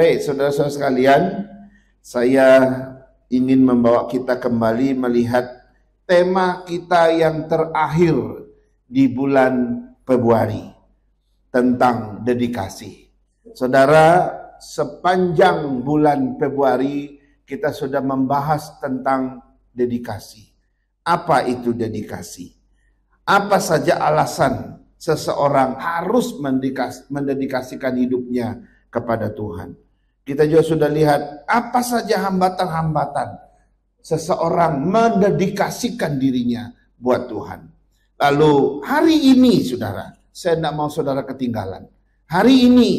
Baik, saudara-saudara sekalian, saya ingin membawa kita kembali melihat tema kita yang terakhir di bulan Februari tentang dedikasi. Saudara, sepanjang bulan Februari kita sudah membahas tentang dedikasi. Apa itu dedikasi? Apa saja alasan seseorang harus mendedikasikan hidupnya kepada Tuhan? Kita juga sudah lihat apa saja hambatan-hambatan seseorang mendedikasikan dirinya buat Tuhan. Lalu hari ini saudara, saya tidak mau saudara ketinggalan. Hari ini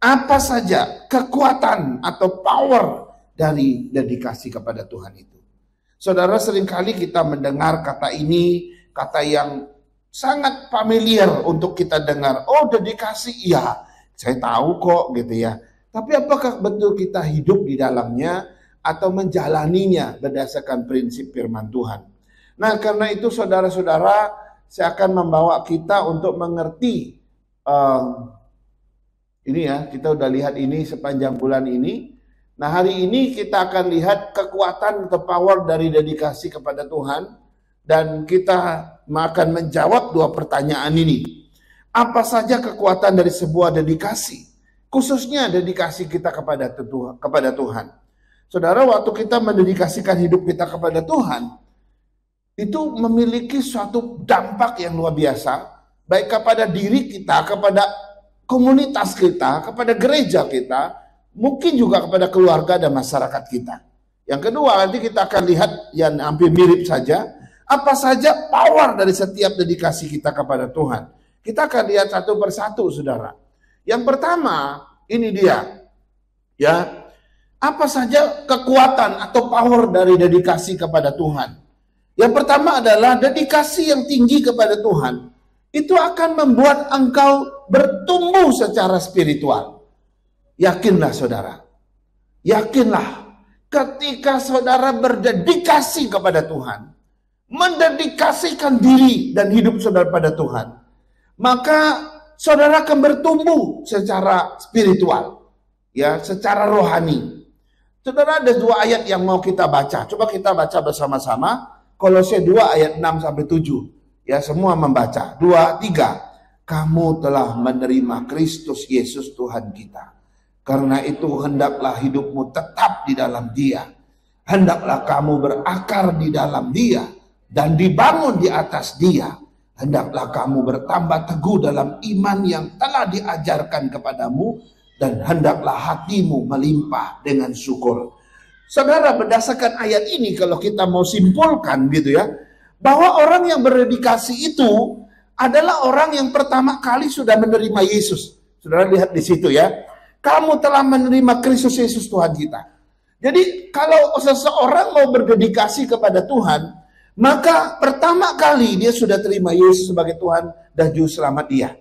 apa saja kekuatan atau power dari dedikasi kepada Tuhan itu. Saudara, seringkali kita mendengar kata ini, kata yang sangat familiar untuk kita dengar. Oh, dedikasi, iya, saya tahu kok gitu ya. Tapi apakah betul kita hidup di dalamnya atau menjalaninya berdasarkan prinsip firman Tuhan? Nah, karena itu saudara-saudara, saya akan membawa kita untuk mengerti ini ya, kita udah lihat ini sepanjang bulan ini. Nah, hari ini kita akan lihat kekuatan atau power dari dedikasi kepada Tuhan. Dan kita akan menjawab dua pertanyaan ini. Apa saja kekuatan dari sebuah dedikasi? Khususnya dedikasi kita kepada Tuhan. Saudara, waktu kita mendedikasikan hidup kita kepada Tuhan, itu memiliki suatu dampak yang luar biasa. Baik kepada diri kita, kepada komunitas kita, kepada gereja kita, mungkin juga kepada keluarga dan masyarakat kita. Yang kedua, nanti kita akan lihat yang hampir mirip saja. Apa saja power dari setiap dedikasi kita kepada Tuhan. Kita akan lihat satu persatu, saudara. Yang pertama, ini dia. Ya, apa saja kekuatan atau power dari dedikasi kepada Tuhan. Yang pertama adalah dedikasi yang tinggi kepada Tuhan. Itu akan membuat engkau bertumbuh secara spiritual. Yakinlah saudara. Yakinlah ketika saudara berdedikasi kepada Tuhan, mendedikasikan diri dan hidup saudara pada Tuhan, maka saudara akan bertumbuh secara spiritual, ya, secara rohani. Saudara, ada dua ayat yang mau kita baca. Coba kita baca bersama-sama. Kolose 2 ayat 6 sampai 7. Ya, semua membaca. 2, 3. Kamu telah menerima Kristus Yesus Tuhan kita. Karena itu hendaklah hidupmu tetap di dalam Dia. Hendaklah kamu berakar di dalam Dia dan dibangun di atas Dia. Hendaklah kamu bertambah teguh dalam iman yang telah diajarkan kepadamu, dan hendaklah hatimu melimpah dengan syukur. Saudara, berdasarkan ayat ini kalau kita mau simpulkan gitu ya, bahwa orang yang berdedikasi itu adalah orang yang pertama kali sudah menerima Yesus. Saudara lihat di situ ya. Kamu telah menerima Kristus Yesus Tuhan kita. Jadi kalau seseorang mau berdedikasi kepada Tuhan, maka pertama kali dia sudah terima Yesus sebagai Tuhan dan Juru Selamat dia.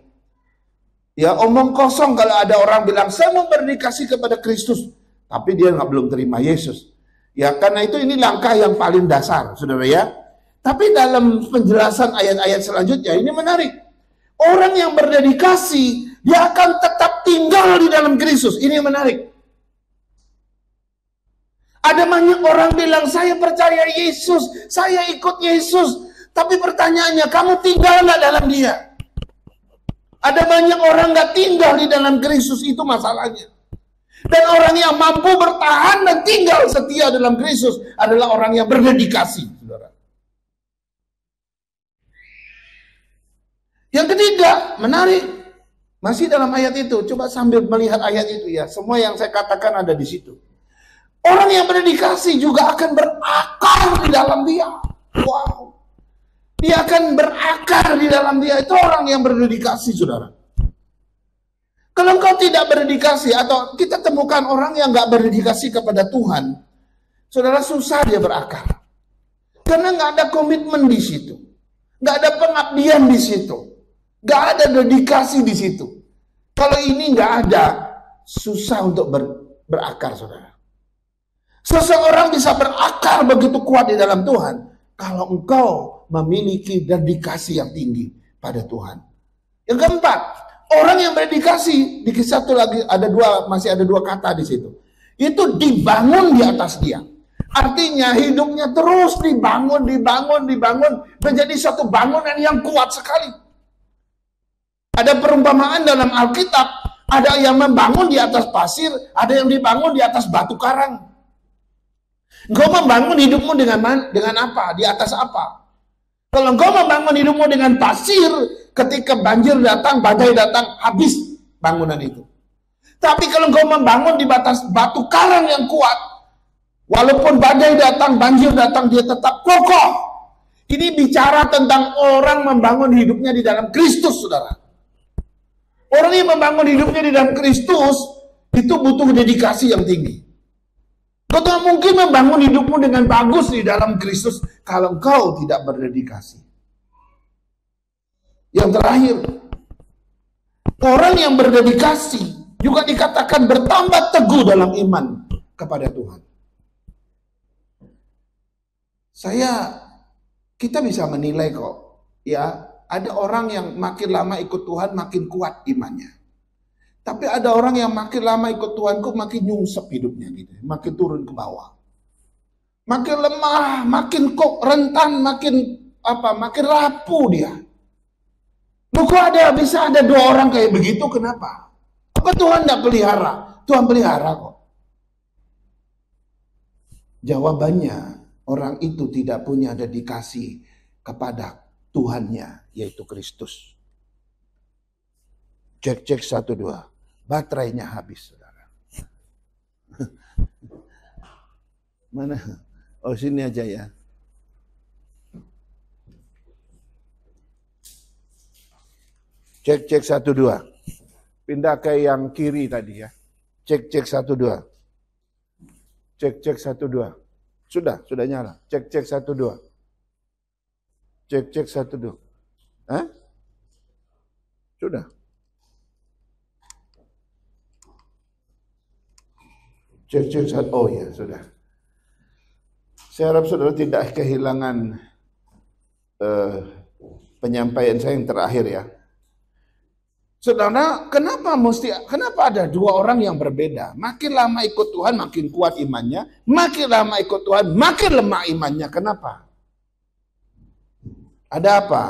Ya, omong kosong kalau ada orang bilang, saya mau berdedikasi kepada Kristus, tapi dia belum terima Yesus. Ya, karena itu ini langkah yang paling dasar, saudara ya. Tapi dalam penjelasan ayat-ayat selanjutnya, ini menarik. Orang yang berdedikasi, dia akan tetap tinggal di dalam Kristus. Ini yang menarik. Ada banyak orang bilang, saya percaya Yesus, saya ikut Yesus. Tapi pertanyaannya, kamu tinggal nggak dalam Dia? Ada banyak orang nggak tinggal di dalam Kristus, itu masalahnya. Dan orang yang mampu bertahan dan tinggal setia dalam Kristus adalah orang yang berdedikasi, saudara. Yang ketiga, menarik. Masih dalam ayat itu, coba sambil melihat ayat itu ya. Semua yang saya katakan ada di situ. Orang yang berdedikasi juga akan berakar di dalam Dia. Wow. Dia akan berakar di dalam Dia. Itu orang yang berdedikasi, saudara. Kalau engkau tidak berdedikasi, atau kita temukan orang yang gak berdedikasi kepada Tuhan, saudara, susah dia berakar. Karena gak ada komitmen di situ. Gak ada pengabdian di situ. Gak ada dedikasi di situ. Kalau ini gak ada, susah untuk berakar, saudara. Seseorang bisa berakar begitu kuat di dalam Tuhan kalau engkau memiliki dedikasi yang tinggi pada Tuhan. Yang keempat, Orang yang berdedikasi, di kisah itu lagi masih ada dua kata di situ. Itu dibangun di atas dia. Artinya hidupnya terus dibangun menjadi satu bangunan yang kuat sekali. Ada perumpamaan dalam Alkitab, ada yang membangun di atas pasir, ada yang dibangun di atas batu karang. Engkau membangun hidupmu dengan apa? Di atas apa? Kalau engkau membangun hidupmu dengan pasir, ketika banjir datang, badai datang, habis bangunan itu. Tapi kalau engkau membangun di batas batu karang yang kuat, walaupun badai datang, banjir datang, dia tetap kokoh. Ini bicara tentang orang membangun hidupnya di dalam Kristus, saudara. Orang yang membangun hidupnya di dalam Kristus, itu butuh dedikasi yang tinggi. Kau tak mungkin membangun hidupmu dengan bagus di dalam Kristus kalau engkau tidak berdedikasi. Yang terakhir, orang yang berdedikasi juga dikatakan bertambah teguh dalam iman kepada Tuhan. Kita bisa menilai kok, ya, ada orang yang makin lama ikut Tuhan makin kuat imannya. Tapi ada orang yang makin lama ikut Tuhan kok makin nyungsep hidupnya gitu, makin turun ke bawah. Makin lemah, makin kok rentan, makin rapuh dia. Loh, kok bisa ada dua orang kayak begitu, kenapa? Apa Tuhan tidak pelihara? Tuhan pelihara kok. Jawabannya, orang itu tidak punya dedikasi kepada Tuhannya, yaitu Kristus. Cek 1, 2. Baterainya habis, saudara. Mana? Oh, sini aja ya. Cek 1, 2. Pindah ke yang kiri tadi ya. Cek 1, 2. Cek 1, 2. Sudah nyala. Cek 1, 2. Cek 1, 2. Hah? Sudah. Cek 1. Oh ya, sudah. Saya harap saudara tidak kehilangan penyampaian saya yang terakhir ya. Saudara, kenapa ada dua orang yang berbeda? Makin lama ikut Tuhan makin kuat imannya, makin lama ikut Tuhan makin lemah imannya. Kenapa? Ada apa?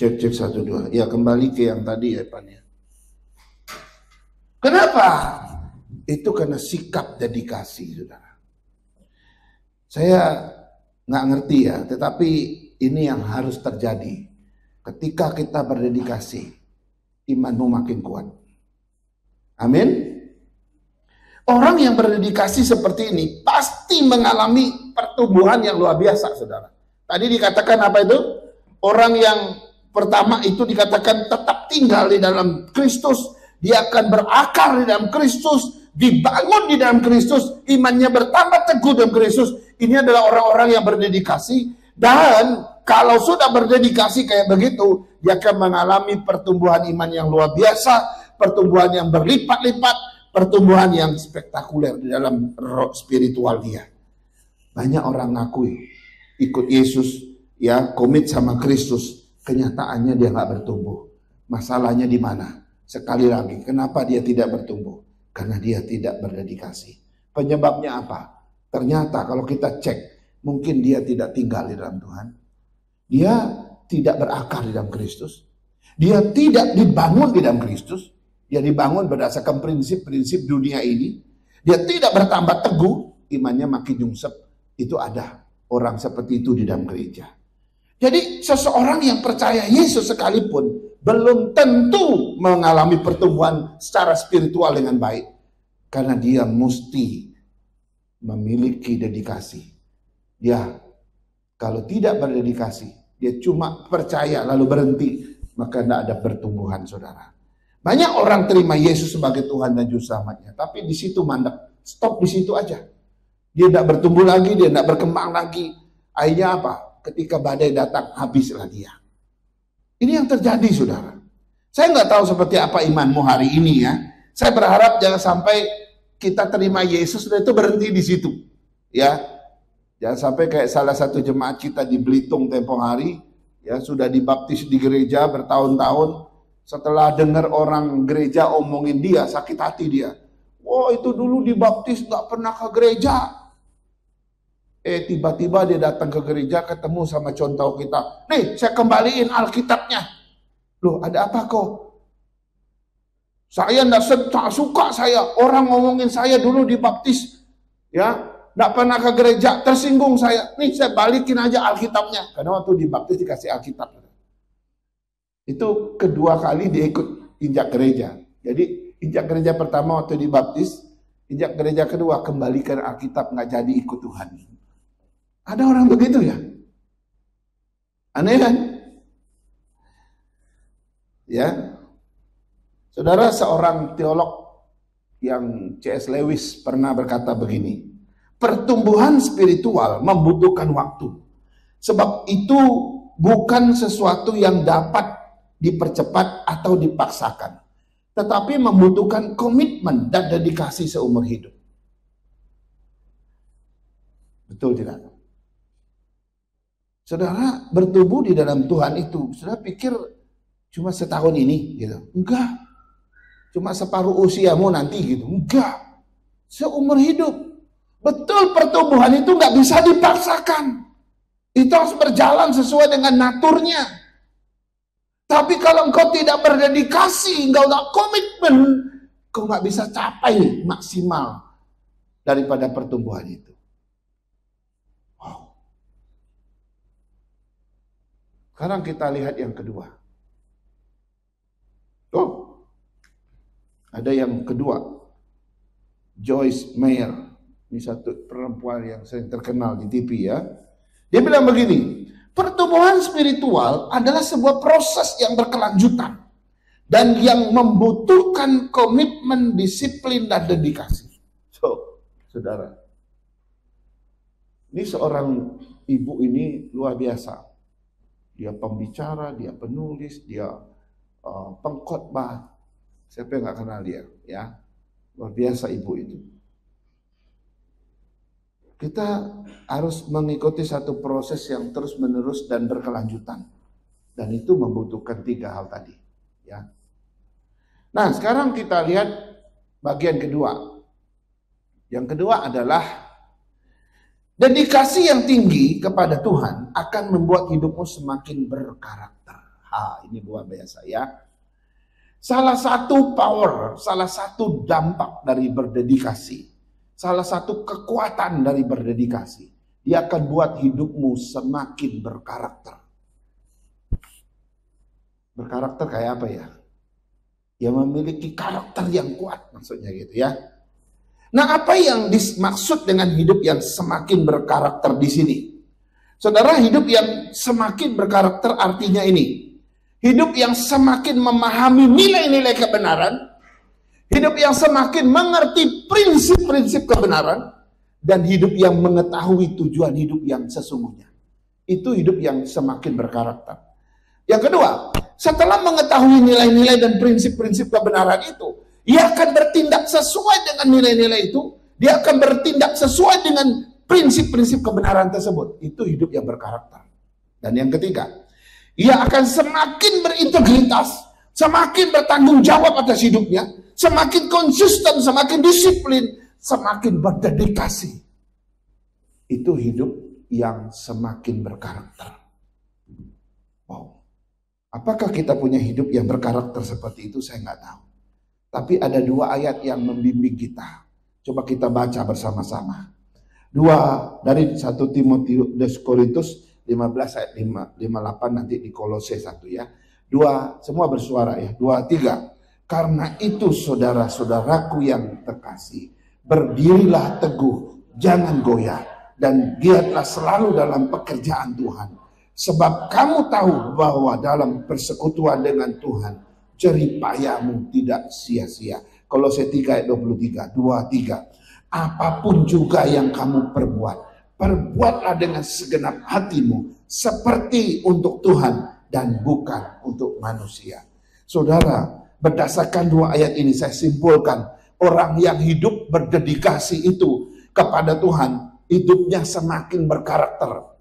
Cek 1, 2. Ya, kembali ke yang tadi ya, Pak. Kenapa? Itu karena sikap dedikasi, saudara. Saya nggak ngerti ya, tetapi ini yang harus terjadi. Ketika kita berdedikasi, imanmu makin kuat. Amin. Orang yang berdedikasi seperti ini pasti mengalami pertumbuhan yang luar biasa, saudara. Tadi dikatakan apa itu? Orang yang pertama itu dikatakan tetap tinggal di dalam Kristus. Dia akan berakar di dalam Kristus, dibangun di dalam Kristus, imannya bertambah teguh dalam Kristus. Ini adalah orang-orang yang berdedikasi. Dan kalau sudah berdedikasi kayak begitu, dia akan mengalami pertumbuhan iman yang luar biasa, pertumbuhan yang berlipat-lipat, pertumbuhan yang spektakuler di dalam roh spiritual dia. Banyak orang ngakui ikut Yesus, ya, komit sama Kristus, kenyataannya dia nggak bertumbuh. Masalahnya di mana? Sekali lagi, kenapa dia tidak bertumbuh? Karena dia tidak berdedikasi. Penyebabnya apa? Ternyata kalau kita cek, mungkin dia tidak tinggal di dalam Tuhan. Dia tidak berakar di dalam Kristus. Dia tidak dibangun di dalam Kristus. Dia dibangun berdasarkan prinsip-prinsip dunia ini. Dia tidak bertambah teguh, imannya makin nyungsep. Itu ada orang seperti itu di dalam gereja. Jadi seseorang yang percaya Yesus sekalipun belum tentu mengalami pertumbuhan secara spiritual dengan baik. Karena dia mesti memiliki dedikasi. Dia kalau tidak berdedikasi, dia cuma percaya lalu berhenti, maka tidak ada pertumbuhan, saudara. Banyak orang terima Yesus sebagai Tuhan dan Juru Selamatnya, tapi di situ mandek, stop di situ aja. Dia tidak bertumbuh lagi, dia tidak berkembang lagi. Akhirnya apa? Ketika badai datang, habislah dia. Ini yang terjadi, saudara. Saya nggak tahu seperti apa imanmu hari ini ya. Saya berharap jangan sampai kita terima Yesus dan itu berhenti di situ, ya. Jangan sampai kayak salah satu jemaat kita di Belitung tempo hari, ya, sudah dibaptis di gereja bertahun-tahun, Setelah dengar orang gereja omongin dia, sakit hati dia. Oh, itu dulu dibaptis gak pernah ke gereja. Tiba-tiba dia datang ke gereja, ketemu sama contoh kita. Nih, saya kembaliin Alkitabnya. Loh, ada apa kok? Saya enggak suka saya. Orang ngomongin saya dulu dibaptis. Ya, enggak pernah ke gereja, tersinggung saya. Nih, saya balikin aja Alkitabnya. Karena waktu dibaptis dikasih Alkitab. Itu kedua kali dia ikut injak gereja. Jadi injak gereja pertama waktu dibaptis, injak gereja kedua kembalikan Alkitab, nggak jadi ikut Tuhan. Ada orang begitu ya? Aneh kan? Ya, saudara, seorang teolog yang C.S. Lewis pernah berkata begini, pertumbuhan spiritual membutuhkan waktu, sebab itu bukan sesuatu yang dapat dipercepat atau dipaksakan, tetapi membutuhkan komitmen dan dedikasi seumur hidup. Betul tidak? Saudara, bertumbuh di dalam Tuhan itu, saudara pikir cuma setahun ini gitu? Enggak. Cuma separuh usiamu nanti gitu? Enggak. Seumur hidup. Betul, pertumbuhan itu nggak bisa dipaksakan. Itu harus berjalan sesuai dengan naturnya. Tapi kalau engkau tidak berdedikasi, engkau nggak komitmen, engkau nggak bisa capai maksimal daripada pertumbuhan itu. Wow. Sekarang kita lihat yang kedua. Oh, ada yang kedua. Joyce Meyer, ini satu perempuan yang sering terkenal di TV ya. Dia bilang begini, pertumbuhan spiritual adalah sebuah proses yang berkelanjutan dan yang membutuhkan komitmen, disiplin, dan dedikasi. So, saudara, ini seorang ibu ini luar biasa. Dia pembicara, dia penulis, dia pengkhotbah. Siapa yang nggak kenal dia? Ya, luar biasa ibu itu. Kita harus mengikuti satu proses yang terus-menerus dan berkelanjutan. Dan itu membutuhkan 3 hal tadi. Ya. Nah, sekarang kita lihat bagian kedua. Yang kedua adalah dedikasi yang tinggi kepada Tuhan akan membuat hidupmu semakin berkarakter. Ini luar biasa ya. Salah satu power, salah satu dampak dari berdedikasi, salah satu kekuatan dari berdedikasi, dia akan buat hidupmu semakin berkarakter. Berkarakter kayak apa ya? Ya memiliki karakter yang kuat, maksudnya gitu ya. Nah, apa yang dimaksud dengan hidup yang semakin berkarakter di sini? Saudara, hidup yang semakin berkarakter artinya ini. Hidup yang semakin memahami nilai-nilai kebenaran, hidup yang semakin mengerti prinsip-prinsip kebenaran, dan hidup yang mengetahui tujuan hidup yang sesungguhnya. Itu hidup yang semakin berkarakter. Yang kedua, setelah mengetahui nilai-nilai dan prinsip-prinsip kebenaran itu, ia akan bertindak sesuai dengan nilai-nilai itu, dia akan bertindak sesuai dengan prinsip-prinsip kebenaran tersebut. Itu hidup yang berkarakter. Dan yang ketiga, ia akan semakin berintegritas, semakin bertanggung jawab atas hidupnya, semakin konsisten, semakin disiplin, semakin berdedikasi. Itu hidup yang semakin berkarakter. Wow. Apakah kita punya hidup yang berkarakter seperti itu? Saya nggak tahu. Tapi ada 2 ayat yang membimbing kita. Coba kita baca bersama-sama. 2 dari 1 Timotius Korintus 15 ayat 58, nanti di Kolose 1 ya. 2, semua bersuara ya. 2, 3. Karena itu saudara-saudaraku yang terkasih, berdirilah teguh, jangan goyah, dan giatlah selalu dalam pekerjaan Tuhan. Sebab kamu tahu bahwa dalam persekutuan dengan Tuhan, jerih payahmu tidak sia-sia. Kolose 3 ayat 23, 2, 3. Apapun juga yang kamu perbuat, perbuatlah dengan segenap hatimu, seperti untuk Tuhan dan bukan untuk manusia. Saudara, berdasarkan 2 ayat ini saya simpulkan, orang yang hidup berdedikasi itu kepada Tuhan, hidupnya semakin berkarakter.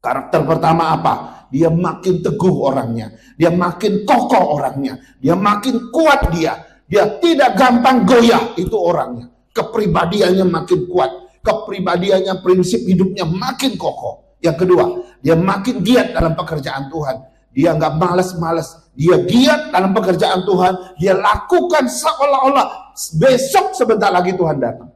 Karakter pertama apa? dia makin teguh orangnya, dia makin kokoh orangnya, dia makin kuat dia tidak gampang goyah itu orangnya. Kepribadiannya makin kuat, kepribadiannya, prinsip hidupnya makin kokoh. Yang kedua, dia makin giat dalam pekerjaan Tuhan. Dia nggak malas-malas, dia giat dalam pekerjaan Tuhan, dia lakukan seolah-olah besok sebentar lagi Tuhan datang.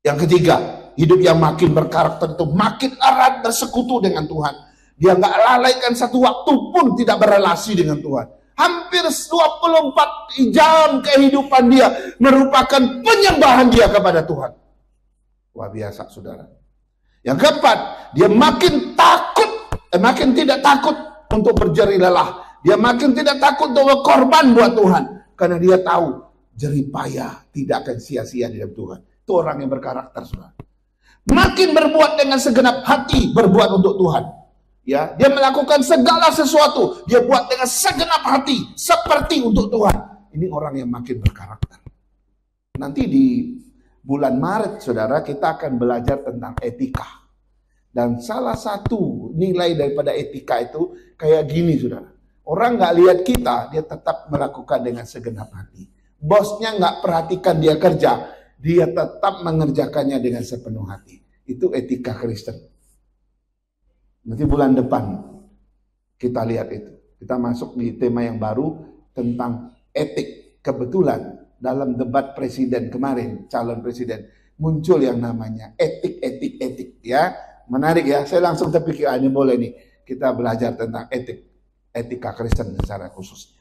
Yang ketiga, hidup yang makin berkarakter itu makin erat bersekutu dengan Tuhan. Dia nggak lalaikan satu waktu pun tidak berelasi dengan Tuhan. Hampir 24 jam kehidupan dia merupakan penyembahan dia kepada Tuhan. Wah, biasa, saudara. Yang keempat, dia makin tidak takut untuk berjerih lelah. Dia makin tidak takut untuk berkorban buat Tuhan. Karena dia tahu jerih payah tidak akan sia-sia di dalam Tuhan. Itu orang yang berkarakter, saudara. Makin berbuat dengan segenap hati, berbuat untuk Tuhan. Ya, dia melakukan segala sesuatu, dia buat dengan segenap hati, seperti untuk Tuhan. Ini orang yang makin berkarakter. Nanti di bulan Maret, saudara, kita akan belajar tentang etika. Dan salah satu nilai daripada etika itu kayak gini, saudara. Orang nggak lihat kita, dia tetap melakukan dengan segenap hati. Bosnya nggak perhatikan dia kerja, dia tetap mengerjakannya dengan sepenuh hati. Itu etika Kristen. Nanti bulan depan kita lihat itu. Kita masuk di tema yang baru tentang etik. Kebetulan dalam debat presiden kemarin, calon presiden, muncul yang namanya etik ya. Menarik ya, saya langsung terpikir, ini boleh nih kita belajar tentang etika Kristen secara khususnya.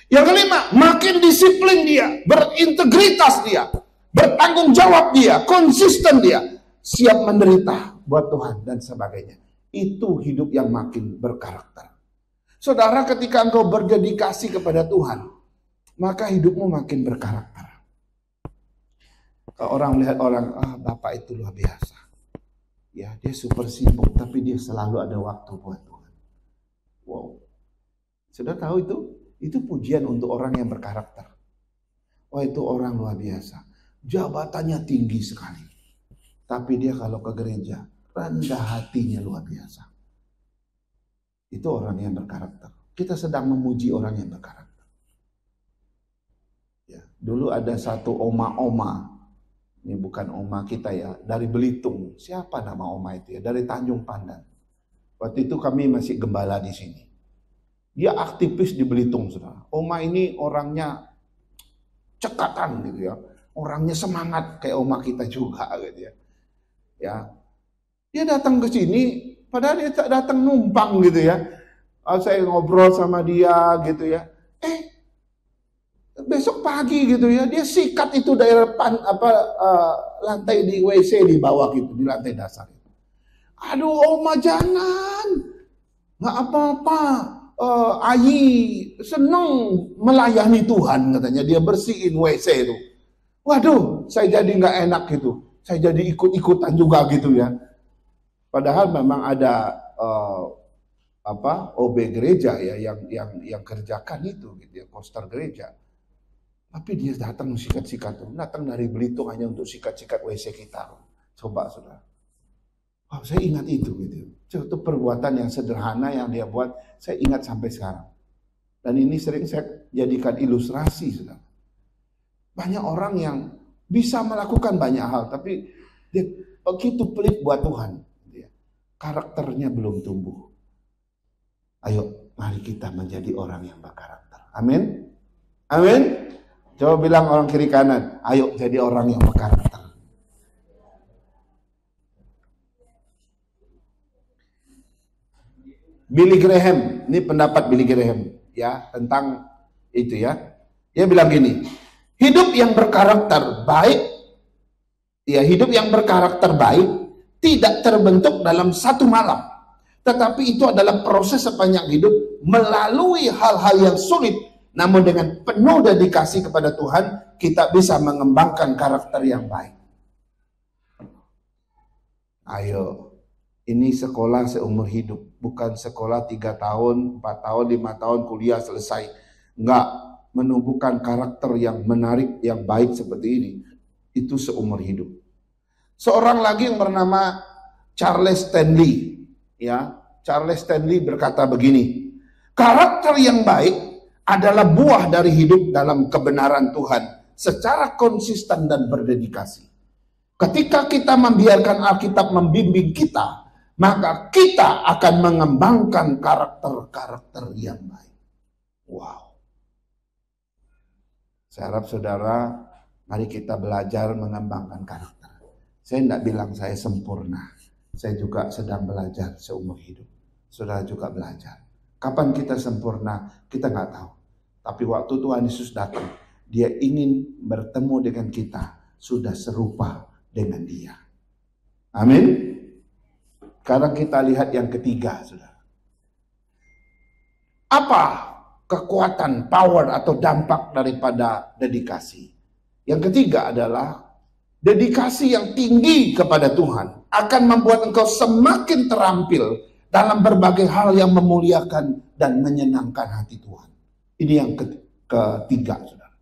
Yang kelima, makin disiplin dia, berintegritas dia, bertanggung jawab dia, konsisten dia, siap menderita buat Tuhan dan sebagainya. Itu hidup yang makin berkarakter. Saudara, ketika engkau berdedikasi kepada Tuhan, maka hidupmu makin berkarakter. Kalau orang melihat orang, Bapak itu luar biasa. Ya, dia super sibuk, tapi dia selalu ada waktu buat Tuhan. Wow. Sudah tahu itu? Itu pujian untuk orang yang berkarakter. Oh, itu orang luar biasa. Jabatannya tinggi sekali. Tapi dia kalau ke gereja, rendah hatinya luar biasa. Itu orang yang berkarakter. Kita sedang memuji orang yang berkarakter. Ya, dulu ada satu oma-oma. Ini bukan oma kita ya, dari Belitung. Siapa nama oma itu ya? Dari Tanjung Pandan. Waktu itu kami masih gembala di sini. Dia aktivis di Belitung, saudara. Oma ini orangnya cekatan gitu ya. Orangnya semangat kayak oma kita juga gitu ya. Ya. Dia datang ke sini, padahal dia datang numpang gitu ya. Saya ngobrol sama dia gitu ya. Besok pagi gitu ya, dia sikat itu daerah lantai di WC di bawah gitu, di lantai dasar. Aduh, oma jangan, nggak apa-apa. Ayi seneng melayani Tuhan katanya, dia bersihin WC itu. Waduh, saya jadi nggak enak gitu. Saya jadi ikut-ikutan juga gitu ya. Padahal memang ada OB gereja ya yang kerjakan itu gitu ya, poster gereja. Tapi dia datang sikat-sikat tuh, datang dari Belitung hanya untuk sikat-sikat WC kita. Coba saudara. Oh, saya ingat itu gitu. Itu perbuatan yang sederhana yang dia buat, saya ingat sampai sekarang. Dan ini sering saya jadikan ilustrasi, saudara. Banyak orang yang bisa melakukan banyak hal, tapi dia begitu pelit buat Tuhan. Karakternya belum tumbuh. Ayo, mari kita menjadi orang yang berkarakter. Amin. Amin. Coba bilang orang kiri kanan, ayo jadi orang yang berkarakter. Billy Graham, ini pendapat Billy Graham ya tentang itu ya. Dia bilang gini, hidup yang berkarakter baik, ya hidup yang berkarakter baik tidak terbentuk dalam satu malam, tetapi itu adalah proses sepanjang hidup melalui hal-hal yang sulit. Namun dengan penuh dedikasi kepada Tuhan, kita bisa mengembangkan karakter yang baik. Ayo, ini sekolah seumur hidup, bukan sekolah 3 tahun, 4 tahun, 5 tahun kuliah selesai. Enggak, menumbuhkan karakter yang menarik, yang baik seperti ini, itu seumur hidup. Seorang lagi yang bernama Charles Stanley, ya, Charles Stanley berkata begini, karakter yang baik adalah buah dari hidup dalam kebenaran Tuhan secara konsisten dan berdedikasi. Ketika kita membiarkan Alkitab membimbing kita, maka kita akan mengembangkan karakter-karakter yang baik. Wow. Saya harap saudara, mari kita belajar mengembangkan karakter. Saya tidak bilang saya sempurna. Saya juga sedang belajar seumur hidup. Saudara juga belajar. Kapan kita sempurna, kita nggak tahu. Tapi waktu Tuhan Yesus datang, Dia ingin bertemu dengan kita, sudah serupa dengan Dia. Amin. Sekarang kita lihat yang ketiga, saudara. Apa kekuatan, power atau dampak daripada dedikasi? Yang ketiga adalah dedikasi yang tinggi kepada Tuhan akan membuat engkau semakin terampil dalam berbagai hal yang memuliakan dan menyenangkan hati Tuhan. Ini yang ketiga, saudara.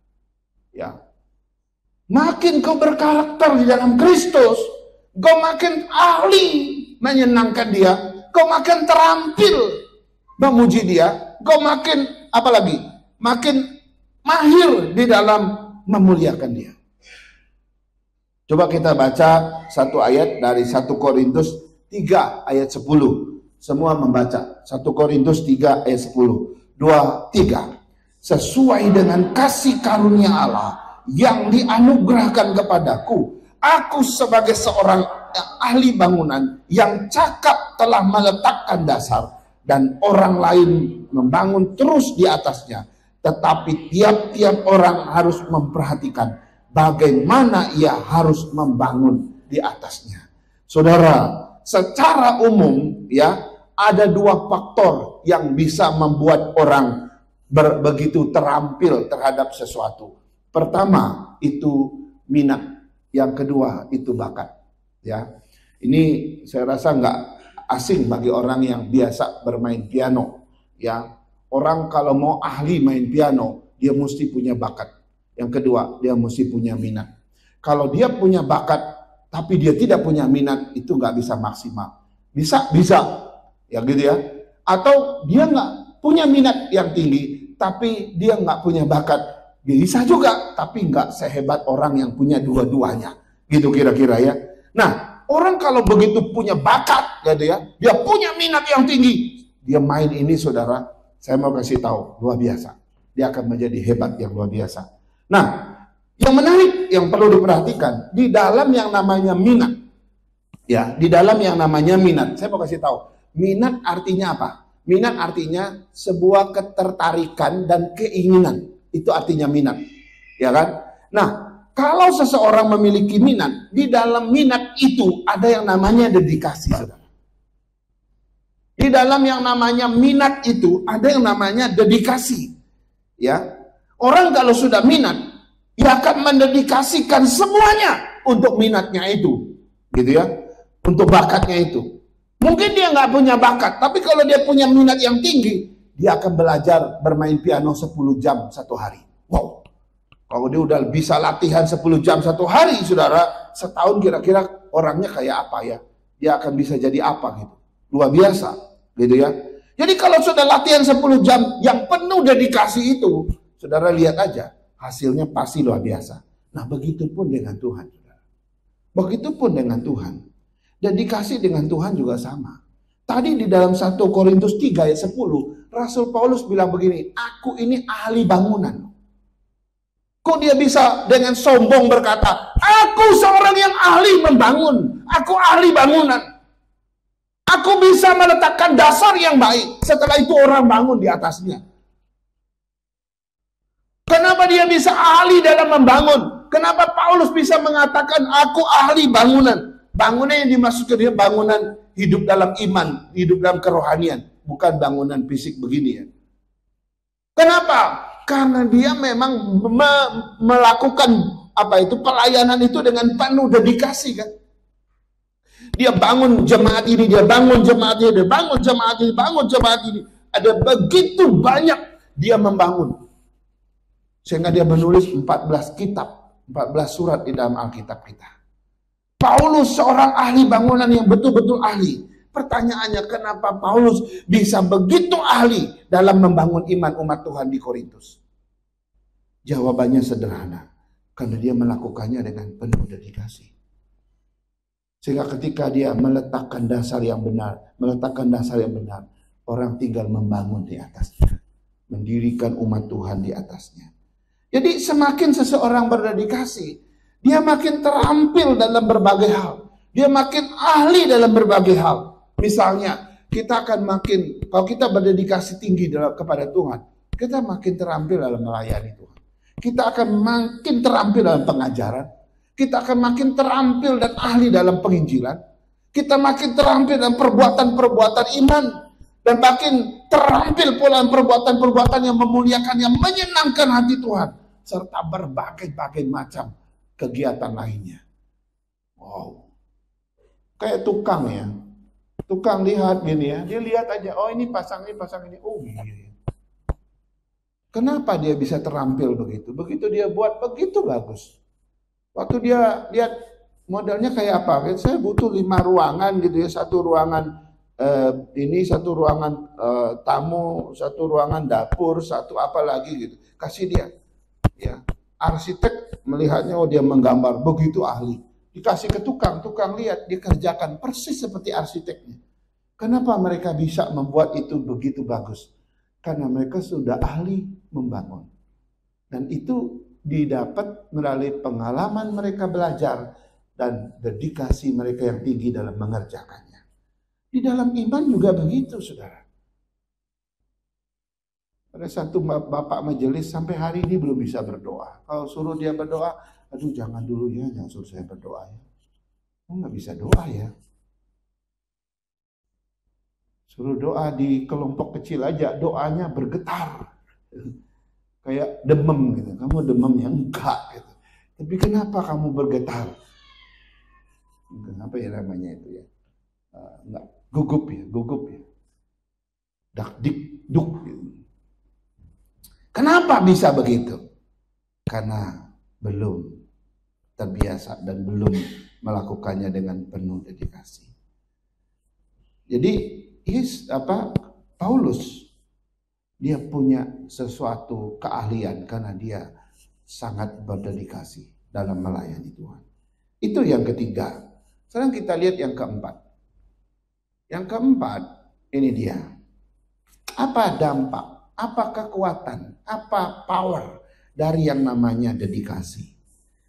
Ya, makin kau berkarakter di dalam Kristus, kau makin ahli menyenangkan Dia, kau makin terampil memuji Dia, kau makin apalagi makin mahir di dalam memuliakan Dia. Coba kita baca satu ayat dari 1 Korintus 3 ayat 10. Semua membaca 1 Korintus 3 ayat 10. 2, 3. Sesuai dengan kasih karunia Allah yang dianugerahkan kepadaku, aku sebagai seorang ahli bangunan yang cakap telah meletakkan dasar, dan orang lain membangun terus di atasnya. Tetapi tiap-tiap orang harus memperhatikan bagaimana ia harus membangun di atasnya. Saudara, secara umum ya, ada dua faktor yang bisa membuat orang begitu terampil terhadap sesuatu. Pertama itu minat, yang kedua itu bakat. Ya, ini saya rasa nggak asing bagi orang yang biasa bermain piano. Ya, orang kalau mau ahli main piano, dia mesti punya bakat. Yang kedua, dia mesti punya minat. Kalau dia punya bakat, tapi dia tidak punya minat, itu nggak bisa maksimal. Bisa, ya gitu ya. Atau dia nggak punya minat yang tinggi, tapi dia nggak punya bakat. Bisa juga, tapi nggak sehebat orang yang punya dua-duanya. Gitu kira-kira ya. Nah, orang kalau begitu punya bakat, gitu ya, dia punya minat yang tinggi, dia main ini, saudara, saya mau kasih tahu, luar biasa. Dia akan menjadi hebat yang luar biasa. Nah, yang menarik yang perlu diperhatikan di dalam yang namanya minat, ya, di dalam yang namanya minat, saya mau kasih tahu, minat artinya apa? Minat artinya sebuah ketertarikan dan keinginan, itu artinya minat, ya kan? Nah, kalau seseorang memiliki minat, di dalam minat itu ada yang namanya dedikasi, saudara. Di dalam yang namanya minat itu ada yang namanya dedikasi, ya. Orang kalau sudah minat, dia akan mendedikasikan semuanya untuk minatnya itu, gitu ya, untuk bakatnya itu. Mungkin dia nggak punya bakat, tapi kalau dia punya minat yang tinggi, dia akan belajar bermain piano 10 jam satu hari. Wow, kalau dia udah bisa latihan 10 jam satu hari, saudara, setahun kira-kira orangnya kayak apa ya? Dia akan bisa jadi apa gitu? Luar biasa, gitu ya. Jadi kalau sudah latihan 10 jam yang penuh dedikasi itu, saudara lihat aja, hasilnya pasti luar biasa. Nah, begitupun dengan Tuhan, saudara. Begitupun dengan Tuhan. Dedikasi dengan Tuhan juga sama. Tadi di dalam 1 Korintus 3 ayat 10, Rasul Paulus bilang begini, aku ini ahli bangunan. Kok dia bisa dengan sombong berkata, aku seorang yang ahli membangun, aku ahli bangunan. Aku bisa meletakkan dasar yang baik, setelah itu orang bangun di atasnya. Kenapa dia bisa ahli dalam membangun? Kenapa Paulus bisa mengatakan aku ahli bangunan? Bangunan yang dimaksudkan dia bangunan hidup dalam iman, hidup dalam kerohanian, bukan bangunan fisik begini ya. Kenapa? Karena dia memang melakukan pelayanan itu dengan penuh dedikasi kan. Dia bangun jemaat ini, dia bangun jemaat ini, dia bangun jemaat ini, bangun jemaat ini. Ada begitu banyak dia membangun. Sehingga dia menulis 14 kitab, 14 surat di dalam Alkitab kita. Paulus seorang ahli bangunan yang betul-betul ahli. Pertanyaannya, kenapa Paulus bisa begitu ahli dalam membangun iman umat Tuhan di Korintus? Jawabannya sederhana, karena dia melakukannya dengan penuh dedikasi. Sehingga ketika dia meletakkan dasar yang benar, orang tinggal membangun di atasnya, mendirikan umat Tuhan di atasnya. Jadi semakin seseorang berdedikasi, dia makin terampil dalam berbagai hal. Dia makin ahli dalam berbagai hal. Misalnya, kita akan makin, kalau kita berdedikasi tinggi kepada Tuhan, kita makin terampil dalam melayani Tuhan. Kita akan makin terampil dalam pengajaran. Kita akan makin terampil dan ahli dalam penginjilan. Kita makin terampil dalam perbuatan-perbuatan iman. Dan makin terampil pula dalam perbuatan-perbuatan yang memuliakan, yang menyenangkan hati Tuhan. Serta berbagai-bagai macam kegiatan lainnya. Wow. Kayak tukang ya. Tukang lihat gini ya. Dia lihat aja, oh ini pasang ini. Oh iya. Kenapa dia bisa terampil begitu? Begitu dia buat, begitu bagus. Waktu dia lihat modelnya kayak apa? Saya butuh 5 ruangan gitu ya. Satu ruangan satu ruangan tamu, satu ruangan dapur, satu apa lagi gitu. Kasih dia. Ya, arsitek melihatnya, oh dia menggambar begitu ahli. Dikasih ke tukang lihat, dia kerjakan persis seperti arsiteknya. Kenapa mereka bisa membuat itu begitu bagus? Karena mereka sudah ahli membangun. Dan itu didapat melalui pengalaman mereka belajar dan dedikasi mereka yang tinggi dalam mengerjakannya. Di dalam iman juga begitu, saudara. Ada satu bapak majelis sampai hari ini belum bisa berdoa. Kalau suruh dia berdoa, aduh jangan dulu ya, jangan suruh saya berdoa ya. Nggak bisa doa ya. Suruh doa di kelompok kecil aja, doanya bergetar. Kayak demam gitu. Kamu demamnya enggak gitu. Tapi kenapa kamu bergetar? Apa ya namanya itu ya? Enggak, gugup ya. Dak dik duk gitu. Kenapa bisa begitu? Karena belum terbiasa dan belum melakukannya dengan penuh dedikasi. Jadi Paulus dia punya sesuatu keahlian karena dia sangat berdedikasi dalam melayani Tuhan. Itu yang ketiga. Sekarang kita lihat yang keempat. Yang keempat, ini dia. Apa dampak? Apa kekuatan, apa power dari yang namanya dedikasi.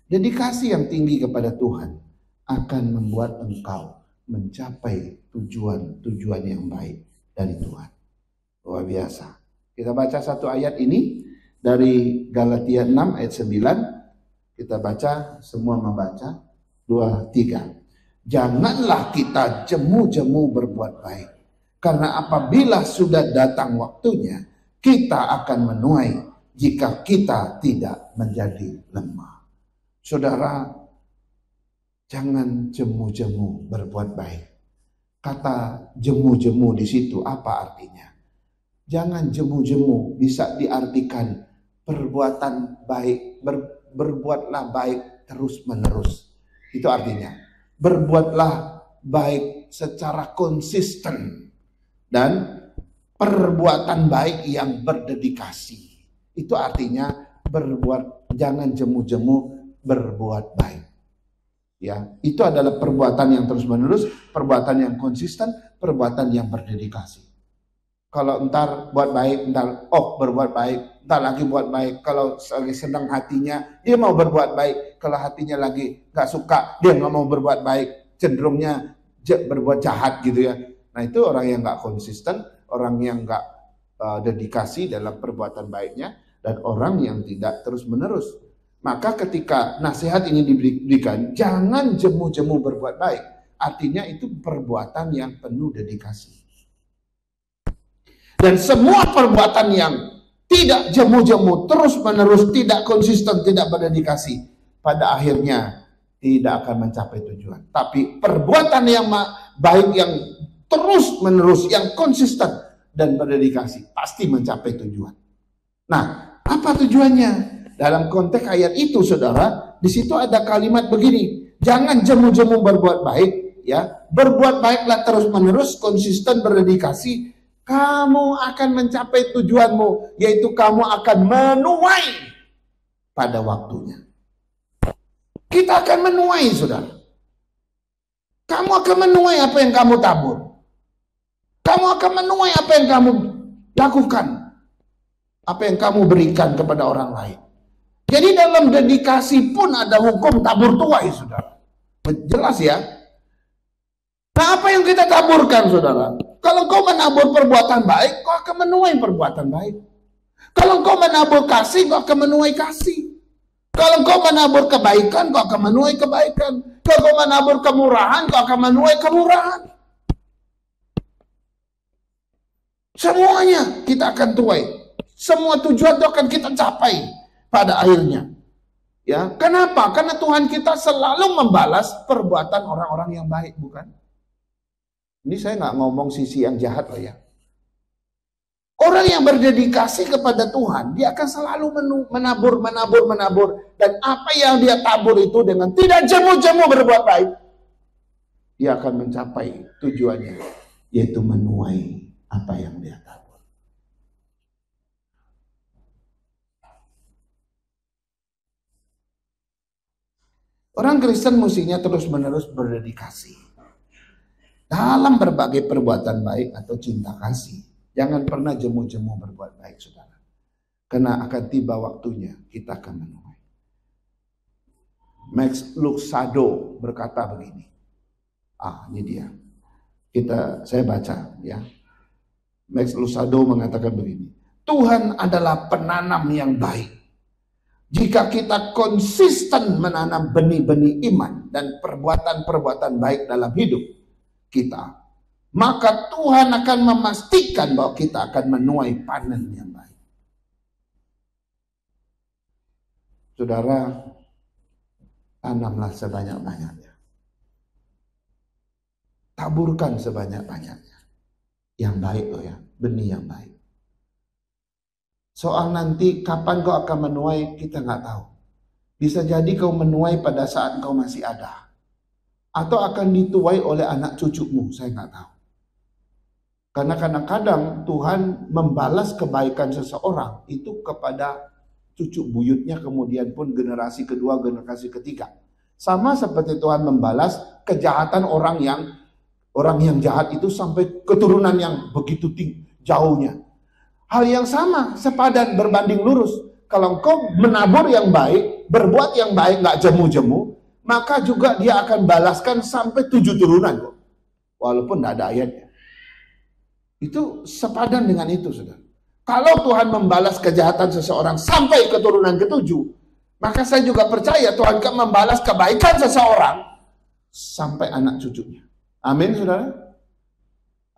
Dedikasi yang tinggi kepada Tuhan akan membuat engkau mencapai tujuan yang baik dari Tuhan. Luar biasa. Kita baca satu ayat ini dari Galatia 6 ayat 9. Kita baca, semua membaca. 2, 3. Janganlah kita jemu-jemu berbuat baik. Karena apabila sudah datang waktunya, kita akan menuai jika kita tidak menjadi lemah. Saudara, jangan jemu-jemu berbuat baik. Kata jemu-jemu di situ apa artinya? Jangan jemu-jemu bisa diartikan perbuatan baik, berbuatlah baik terus-menerus. Itu artinya. Berbuatlah baik secara konsisten dan perbuatan baik yang berdedikasi. Itu artinya jangan jemu-jemu berbuat baik. Ya, itu adalah perbuatan yang terus-menerus, perbuatan yang konsisten, perbuatan yang berdedikasi. Kalau entar buat baik, entar berbuat baik, entar lagi buat baik. Kalau lagi senang hatinya, dia mau berbuat baik. Kalau hatinya lagi gak suka, dia gak mau berbuat baik. Cenderungnya berbuat jahat gitu ya. Nah itu orang yang gak konsisten, orang yang gak dedikasi dalam perbuatan baiknya, dan orang yang tidak terus-menerus. Maka ketika nasihat ini diberikan, jangan jemu-jemu berbuat baik. Artinya itu perbuatan yang penuh dedikasi. Dan semua perbuatan yang tidak jemu-jemu, terus-menerus, tidak konsisten, tidak berdedikasi, pada akhirnya tidak akan mencapai tujuan. Tapi perbuatan yang baik, yang terus-menerus, yang konsisten dan berdedikasi, pasti mencapai tujuan. Nah, apa tujuannya? Dalam konteks ayat itu, saudara, di situ ada kalimat begini, jangan jemu-jemu berbuat baik, ya, berbuat baiklah terus-menerus, konsisten, berdedikasi, kamu akan mencapai tujuanmu, yaitu kamu akan menuai pada waktunya. Kita akan menuai, saudara. Kamu akan menuai apa yang kamu tabur. Kamu akan menuai apa yang kamu lakukan, apa yang kamu berikan kepada orang lain. Jadi dalam dedikasi pun ada hukum tabur tuai, saudara. Jelas ya. Nah, apa yang kita taburkan, saudara? Kalau kau menabur perbuatan baik, kau akan menuai perbuatan baik. Kalau kau menabur kasih, kau akan menuai kasih. Kalau kau menabur kebaikan, kau akan menuai kebaikan. Kalau kau menabur kemurahan, kau akan menuai kemurahan. Semuanya kita akan tuai. Semua tujuan itu akan kita capai pada akhirnya. Ya, kenapa? Karena Tuhan kita selalu membalas perbuatan orang-orang yang baik, bukan? Ini saya nggak ngomong sisi yang jahat loh ya. Orang yang berdedikasi kepada Tuhan, dia akan selalu menabur. Dan apa yang dia tabur itu dengan tidak jemu-jemu berbuat baik, dia akan mencapai tujuannya, yaitu menuai apa yang dia tabur. Orang Kristen mestinya terus-menerus berdedikasi dalam berbagai perbuatan baik atau cinta kasih. Jangan pernah jemu-jemu berbuat baik, saudara. Karena akan tiba waktunya kita akan menuai. Max Lucado berkata begini. Ini dia. Saya baca ya. Max Lucado mengatakan begini. Tuhan adalah penanam yang baik. Jika kita konsisten menanam benih-benih iman dan perbuatan-perbuatan baik dalam hidup kita, maka Tuhan akan memastikan bahwa kita akan menuai panen yang baik. Saudara, tanamlah sebanyak-banyaknya. Taburkan sebanyak-banyaknya. Yang baik loh ya, benih yang baik. Soal nanti kapan kau akan menuai, kita nggak tahu. Bisa jadi kau menuai pada saat kau masih ada. Atau akan dituai oleh anak cucumu, saya nggak tahu. Karena kadang-kadang Tuhan membalas kebaikan seseorang itu kepada cucu buyutnya, kemudian pun generasi kedua, generasi ketiga. Sama seperti Tuhan membalas kejahatan orang yang jahat itu sampai keturunan yang begitu jauhnya. Hal yang sama, sepadan, berbanding lurus. Kalau engkau menabur yang baik, berbuat yang baik, nggak jemu-jemu, maka juga dia akan balaskan sampai 7 turunan. Walaupun nggak ada ayatnya. Itu sepadan dengan itu, saudara. Kalau Tuhan membalas kejahatan seseorang sampai keturunan ke-7, maka saya juga percaya Tuhan akan membalas kebaikan seseorang sampai anak cucunya. Amin, saudara?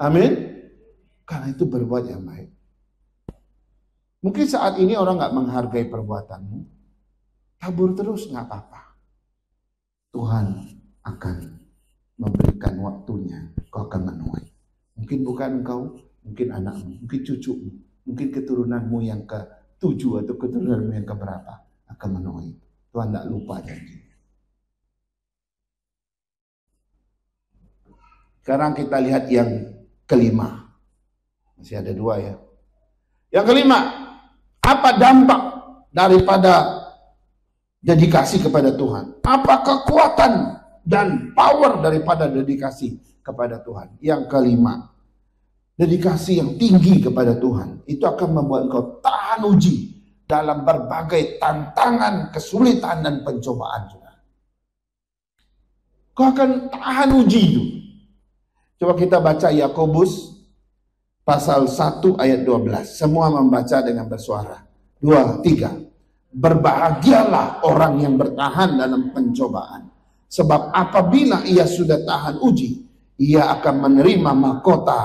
Amin? Karena itu berbuat yang baik. Mungkin saat ini orang nggak menghargai perbuatanmu, tabur terus nggak apa-apa. Tuhan akan memberikan waktunya, kau akan menuai. Mungkin bukan engkau, mungkin anakmu, mungkin cucumu, mungkin keturunanmu yang ke-7 atau keturunanmu yang keberapa akan menuai. Tuhan tidak lupa janji. Sekarang kita lihat yang kelima. Masih ada 2 ya. Yang kelima, apa dampak daripada dedikasi kepada Tuhan? Apa kekuatan dan power daripada dedikasi kepada Tuhan? Yang kelima, dedikasi yang tinggi kepada Tuhan itu akan membuat engkau tahan uji dalam berbagai tantangan, kesulitan dan pencobaan. Kau akan tahan uji itu. Coba kita baca Yakobus pasal 1 ayat 12. Semua membaca dengan bersuara. 2, 3. Berbahagialah orang yang bertahan dalam pencobaan. Sebab apabila ia sudah tahan uji, ia akan menerima mahkota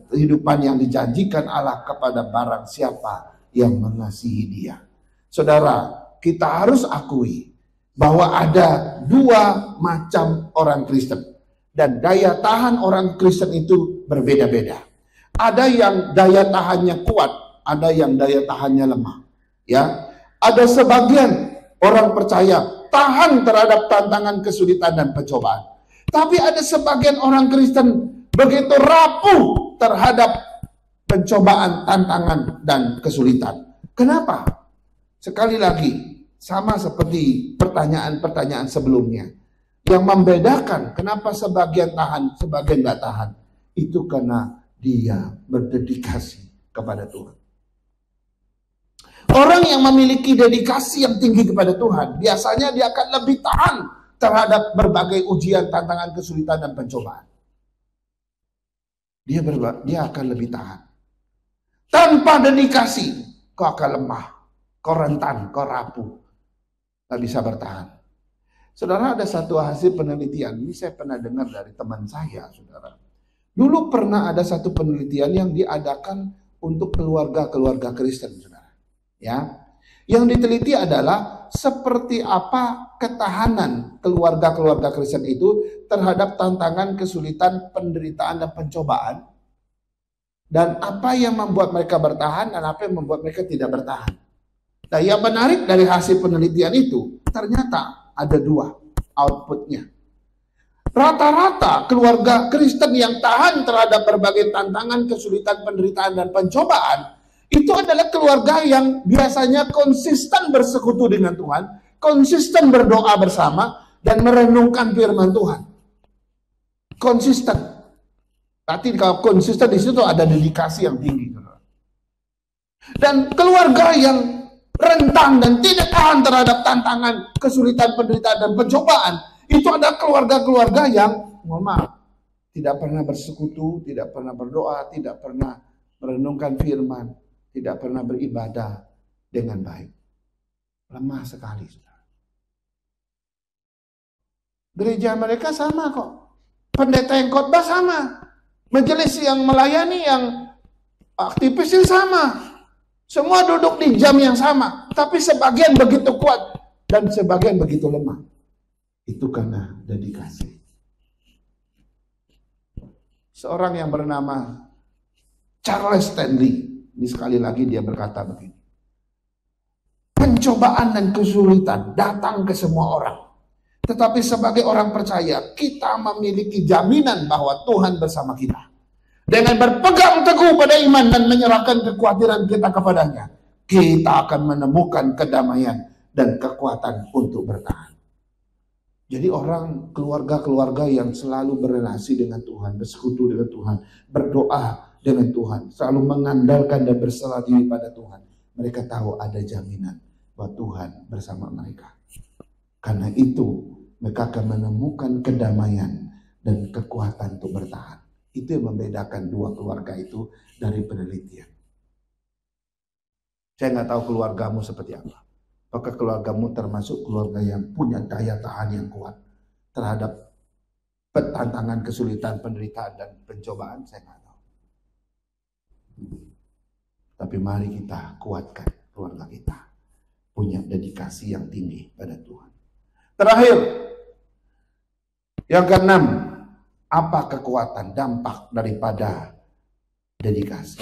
kehidupan yang dijanjikan Allah kepada barang siapa yang mengasihi dia. Saudara, kita harus akui bahwa ada 2 macam orang Kristen. Dan daya tahan orang Kristen itu berbeda-beda. Ada yang daya tahannya kuat, ada yang daya tahannya lemah. Ya, ada sebagian orang percaya tahan terhadap tantangan, kesulitan dan pencobaan. Tapi ada sebagian orang Kristen begitu rapuh terhadap pencobaan, tantangan, dan kesulitan. Kenapa? Sekali lagi, sama seperti pertanyaan-pertanyaan sebelumnya. Yang membedakan kenapa sebagian tahan, sebagian tidak tahan. Itu karena dia berdedikasi kepada Tuhan. Orang yang memiliki dedikasi yang tinggi kepada Tuhan, biasanya dia akan lebih tahan terhadap berbagai ujian, tantangan, kesulitan, dan pencobaan. Dia akan lebih tahan. Tanpa dedikasi, kau akan lemah, kau rentan, kau rapuh, tak bisa bertahan. Saudara, ada satu hasil penelitian, ini saya pernah dengar dari teman saya, saudara. Dulu pernah ada satu penelitian yang diadakan untuk keluarga-keluarga Kristen, saudara. Ya, yang diteliti adalah seperti apa ketahanan keluarga-keluarga Kristen itu terhadap tantangan, kesulitan, penderitaan, dan pencobaan. Dan apa yang membuat mereka bertahan dan apa yang membuat mereka tidak bertahan. Nah, yang menarik dari hasil penelitian itu, ternyata ada dua outputnya. Rata-rata keluarga Kristen yang tahan terhadap berbagai tantangan, kesulitan, penderitaan, dan pencobaan, itu adalah keluarga yang biasanya konsisten bersekutu dengan Tuhan, konsisten berdoa bersama, dan merenungkan firman Tuhan. Konsisten. Berarti kalau konsisten di situ ada dedikasi yang tinggi. Dan keluarga yang rentan dan tidak tahan terhadap tantangan, kesulitan, penderitaan, dan pencobaan, itu ada keluarga-keluarga yang, mohon maaf, tidak pernah bersekutu, tidak pernah berdoa, tidak pernah merenungkan firman, tidak pernah beribadah dengan baik. Lemah sekali, saudara. Gereja mereka sama kok. Pendeta yang khotbah sama. Majelis yang melayani, yang aktivisnya sama. Semua duduk di jam yang sama. Tapi sebagian begitu kuat dan sebagian begitu lemah. Itu karena dedikasi. Seorang yang bernama Charles Stanley, ini sekali lagi dia berkata begini. Pencobaan dan kesulitan datang ke semua orang. Tetapi sebagai orang percaya, kita memiliki jaminan bahwa Tuhan bersama kita. Dengan berpegang teguh pada iman dan menyerahkan kekhawatiran kita kepadanya, kita akan menemukan kedamaian dan kekuatan untuk bertahan. Jadi orang, keluarga-keluarga yang selalu berrelasi dengan Tuhan, bersekutu dengan Tuhan, berdoa dengan Tuhan, selalu mengandalkan dan berserah diri pada Tuhan. Mereka tahu ada jaminan bahwa Tuhan bersama mereka. Karena itu, mereka akan menemukan kedamaian dan kekuatan untuk bertahan. Itu yang membedakan dua keluarga itu dari penelitian. Saya nggak tahu keluargamu seperti apa. Apakah keluargamu termasuk keluarga yang punya daya tahan yang kuat terhadap tantangan, kesulitan, penderitaan, dan pencobaan? Saya nggak tahu. Tapi mari kita kuatkan keluarga kita. Punya dedikasi yang tinggi pada Tuhan. Terakhir, yang keenam, apa kekuatan dampak daripada dedikasi?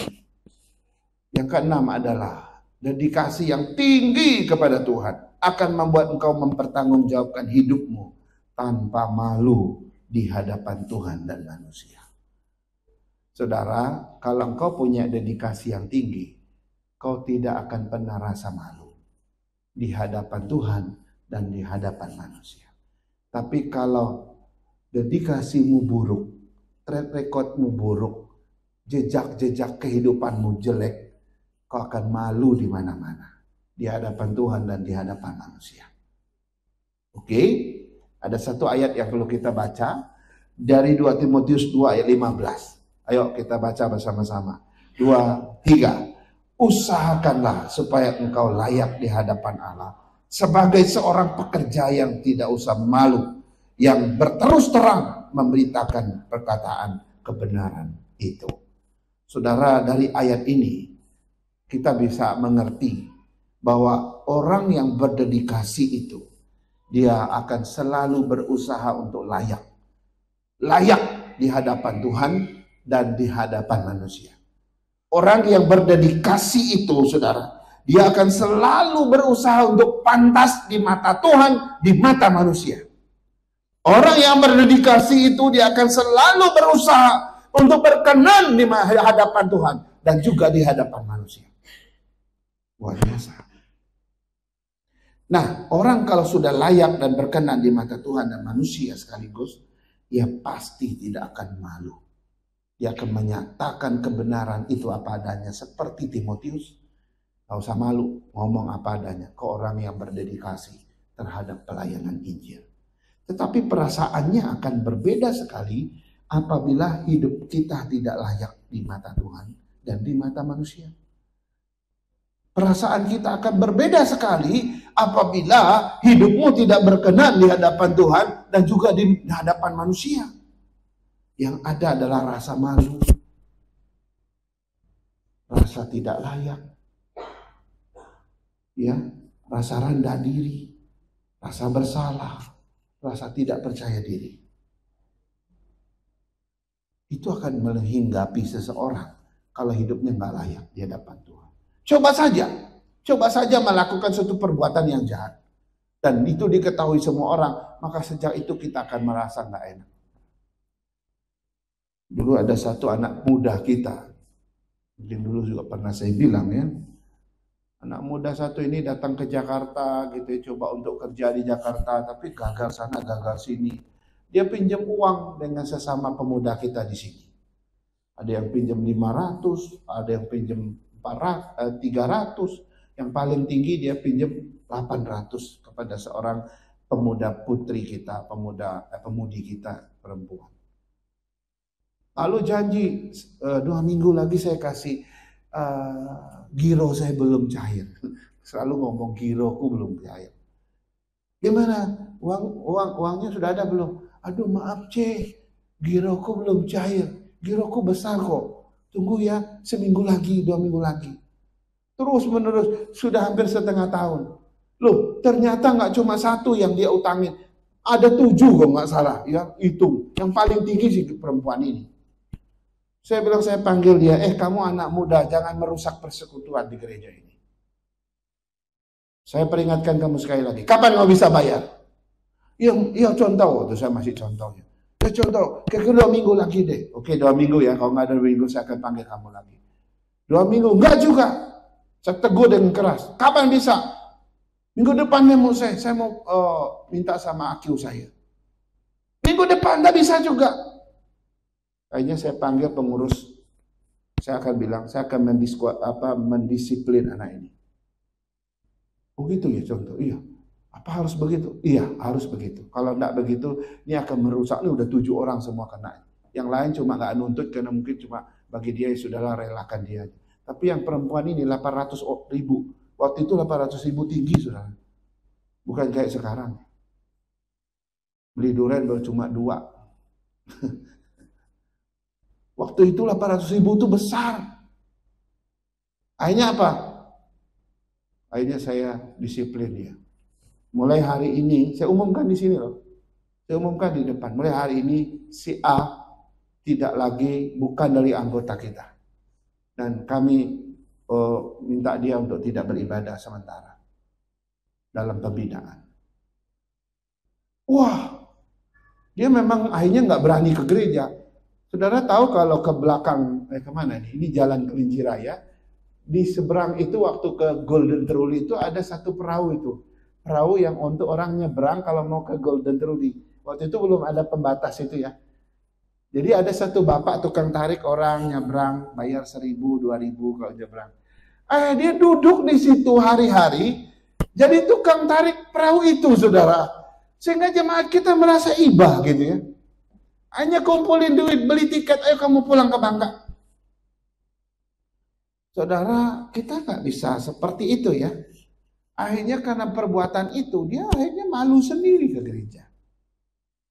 Yang keenam adalah dedikasi yang tinggi kepada Tuhan akan membuat engkau mempertanggungjawabkan hidupmu tanpa malu di hadapan Tuhan dan manusia. Saudara, kalau engkau punya dedikasi yang tinggi, kau tidak akan pernah rasa malu di hadapan Tuhan dan di hadapan manusia. Tapi kalau dedikasimu buruk, track recordmu buruk, jejak-jejak kehidupanmu jelek, kau akan malu di mana-mana, di hadapan Tuhan dan di hadapan manusia. Oke? Ada satu ayat yang perlu kita baca dari 2 Timotius 2 ayat 15. Ayo kita baca bersama-sama. 2, 3. Usahakanlah supaya engkau layak di hadapan Allah sebagai seorang pekerja yang tidak usah malu, yang berterus terang memberitakan perkataan kebenaran itu. Saudara, dari ayat ini kita bisa mengerti bahwa orang yang berdedikasi itu, dia akan selalu berusaha untuk layak di hadapan Tuhan dan di hadapan manusia. Orang yang berdedikasi itu, saudara, dia akan selalu berusaha untuk pantas di mata Tuhan, di mata manusia. Orang yang berdedikasi itu dia akan selalu berusaha untuk berkenan di hadapan Tuhan dan juga di hadapan manusia. Luar biasa. Nah, orang kalau sudah layak dan berkenan di mata Tuhan dan manusia sekaligus, ia pasti tidak akan malu. Dia akan menyatakan kebenaran itu apa adanya. Seperti Timotius, gak usah malu ngomong apa adanya ke orang yang berdedikasi terhadap pelayanan Injil. Tetapi perasaannya akan berbeda sekali apabila hidup kita tidak layak di mata Tuhan dan di mata manusia. Perasaan kita akan berbeda sekali apabila hidupmu tidak berkenan di hadapan Tuhan dan juga di hadapan manusia. Yang ada adalah rasa malu, rasa tidak layak, ya, rasa rendah diri, rasa bersalah, rasa tidak percaya diri. Itu akan menghinggapi seseorang kalau hidupnya nggak layak di hadapan Tuhan. Coba saja melakukan suatu perbuatan yang jahat. Dan itu diketahui semua orang, maka sejak itu kita akan merasa nggak enak. Dulu ada satu anak muda kita, mungkin dulu juga pernah saya bilang ya, anak muda satu ini datang ke Jakarta gitu ya, coba untuk kerja di Jakarta, tapi gagal sana, gagal sini. Dia pinjam uang dengan sesama pemuda kita di sini. Ada yang pinjam 500, ada yang pinjam 300, yang paling tinggi dia pinjam 800 kepada seorang pemuda putri kita, pemudi kita perempuan. Lalu janji 2 minggu lagi saya kasih, giro saya belum cair. Selalu ngomong giroku belum cair. Gimana? Uangnya sudah ada belum? Aduh maaf C, giroku belum cair. Giroku besar kok. Tunggu ya, seminggu lagi, 2 minggu lagi. Terus menerus, sudah hampir setengah tahun. Loh, ternyata nggak cuma 1 yang dia utangin. Ada 7 kalau nggak salah, ya hitung. Yang paling tinggi sih perempuan ini. Saya bilang, saya panggil dia, kamu anak muda, jangan merusak persekutuan di gereja ini. Saya peringatkan kamu sekali lagi, kapan kamu bisa bayar? Iya contoh, itu saya masih contohnya. Ya contoh, kira-kira 2 minggu lagi deh. Oke 2 minggu ya, kalau nggak ada 2 minggu saya akan panggil kamu lagi. 2 minggu, enggak juga. Saya tegur dengan keras, kapan bisa? Minggu depan saya mau minta sama AQ saya. Minggu depan nggak bisa juga. Akhirnya saya panggil pengurus, saya akan bilang, saya akan mendisiplin anak ini. Oh gitu ya contoh, iya. Apa harus begitu? Iya harus begitu. Kalau enggak begitu, ini akan merusak. Ini udah 7 orang semua kena. Yang lain cuma nggak nuntut karena mungkin cuma bagi dia ya sudahlah relakan dia. Tapi yang perempuan ini 800.000. Waktu itu 800.000 tinggi sudah. Bukan kayak sekarang. Beli durian baru cuma 2. Waktu itu 800.000 itu besar. Akhirnya apa? Akhirnya saya disiplin dia. Mulai hari ini, saya umumkan di sini loh. Saya umumkan di depan. Mulai hari ini si A tidak lagi bukan dari anggota kita. Dan kami minta dia untuk tidak beribadah sementara dalam pembinaan. Wah, dia memang akhirnya nggak berani ke gereja. Saudara tahu kalau ke belakang, kemana nih? Ini jalan Kelinci Raya. Di seberang itu waktu ke Golden Truly itu ada satu perahu itu. Perahu yang untuk orang nyebrang kalau mau ke Golden Truly. Waktu itu belum ada pembatas itu ya. Jadi ada satu bapak tukang tarik orang nyebrang, bayar 1.000, 2.000 kalau nyebrang. Dia duduk di situ hari-hari, jadi tukang tarik perahu itu saudara. Sehingga jemaat kita merasa ibah gitu ya. Hanya kumpulin duit, beli tiket, ayo kamu pulang ke Bangka. Saudara, kita nggak bisa seperti itu ya. Akhirnya karena perbuatan itu, dia akhirnya malu sendiri ke gereja.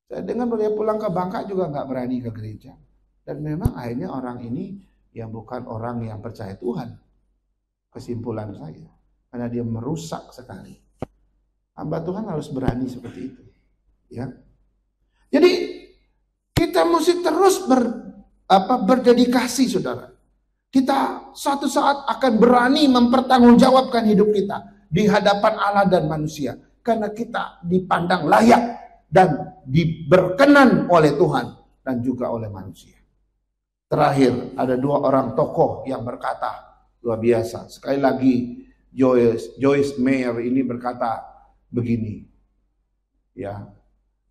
Saya dengar beliau pulang ke Bangka juga nggak berani ke gereja. Dan memang akhirnya orang ini yang bukan orang yang percaya Tuhan. Kesimpulan saya. Karena dia merusak sekali. Hamba Tuhan harus berani seperti itu. Ya. Jadi kita mesti terus berdedikasi saudara. Kita suatu saat akan berani mempertanggungjawabkan hidup kita di hadapan Allah dan manusia. Karena kita dipandang layak dan diberkenan oleh Tuhan dan juga oleh manusia. Terakhir, ada dua orang tokoh yang berkata luar biasa. Sekali lagi, Joyce Meyer ini berkata begini, ya,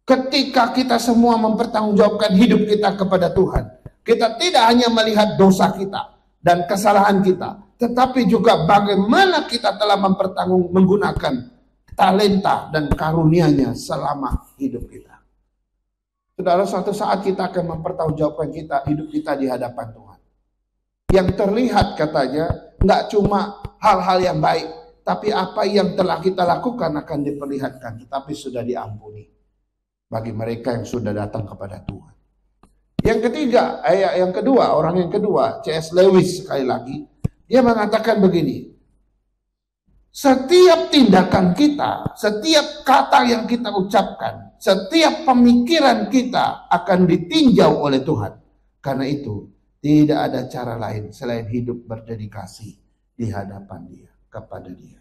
ketika kita semua mempertanggungjawabkan hidup kita kepada Tuhan, kita tidak hanya melihat dosa kita dan kesalahan kita, tetapi juga bagaimana kita telah menggunakan talenta dan karunia-Nya selama hidup kita. Saudara, suatu saat kita akan mempertanggungjawabkan hidup kita di hadapan Tuhan. Yang terlihat katanya nggak cuma hal-hal yang baik, tapi apa yang telah kita lakukan akan diperlihatkan, tetapi sudah diampuni bagi mereka yang sudah datang kepada Tuhan. Yang ketiga, orang yang kedua, C.S. Lewis sekali lagi, dia mengatakan begini, setiap tindakan kita, setiap kata yang kita ucapkan, setiap pemikiran kita akan ditinjau oleh Tuhan. Karena itu, tidak ada cara lain selain hidup berdedikasi di hadapan Dia, kepada Dia.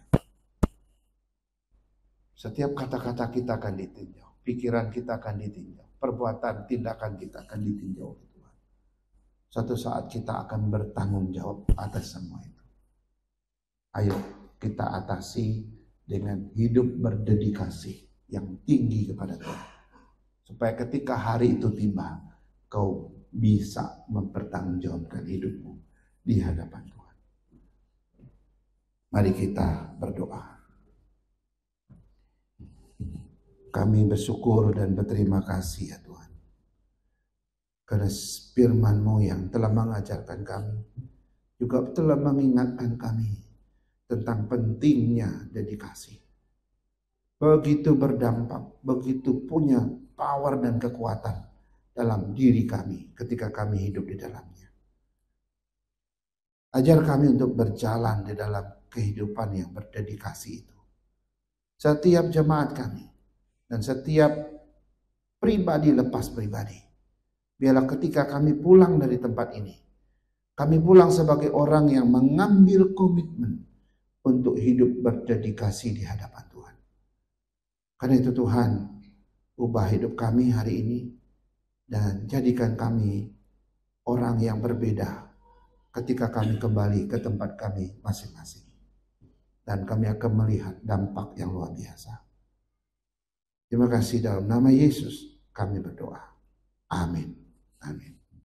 Setiap kata-kata kita akan ditinjau, pikiran kita akan ditinjau, perbuatan, tindakan kita akan ditinjau oleh Tuhan. Suatu saat kita akan bertanggung jawab atas semua itu. Ayo kita atasi dengan hidup berdedikasi yang tinggi kepada Tuhan. Supaya ketika hari itu tiba, kau bisa mempertanggungjawabkan hidupmu di hadapan Tuhan. Mari kita berdoa. Kami bersyukur dan berterima kasih ya Tuhan. Karena firman-Mu yang telah mengajarkan kami, juga telah mengingatkan kami tentang pentingnya dedikasi. Begitu berdampak, begitu punya power dan kekuatan dalam diri kami ketika kami hidup di dalamnya. Ajar kami untuk berjalan di dalam kehidupan yang berdedikasi itu. Setiap jemaat kami dan setiap pribadi lepas pribadi, biarlah ketika kami pulang dari tempat ini, kami pulang sebagai orang yang mengambil komitmen untuk hidup berdedikasi di hadapan Tuhan. Karena itu Tuhan, ubah hidup kami hari ini dan jadikan kami orang yang berbeda ketika kami kembali ke tempat kami masing-masing. Dan kami akan melihat dampak yang luar biasa. Terima kasih, dalam nama Yesus kami berdoa. Amin. Amin.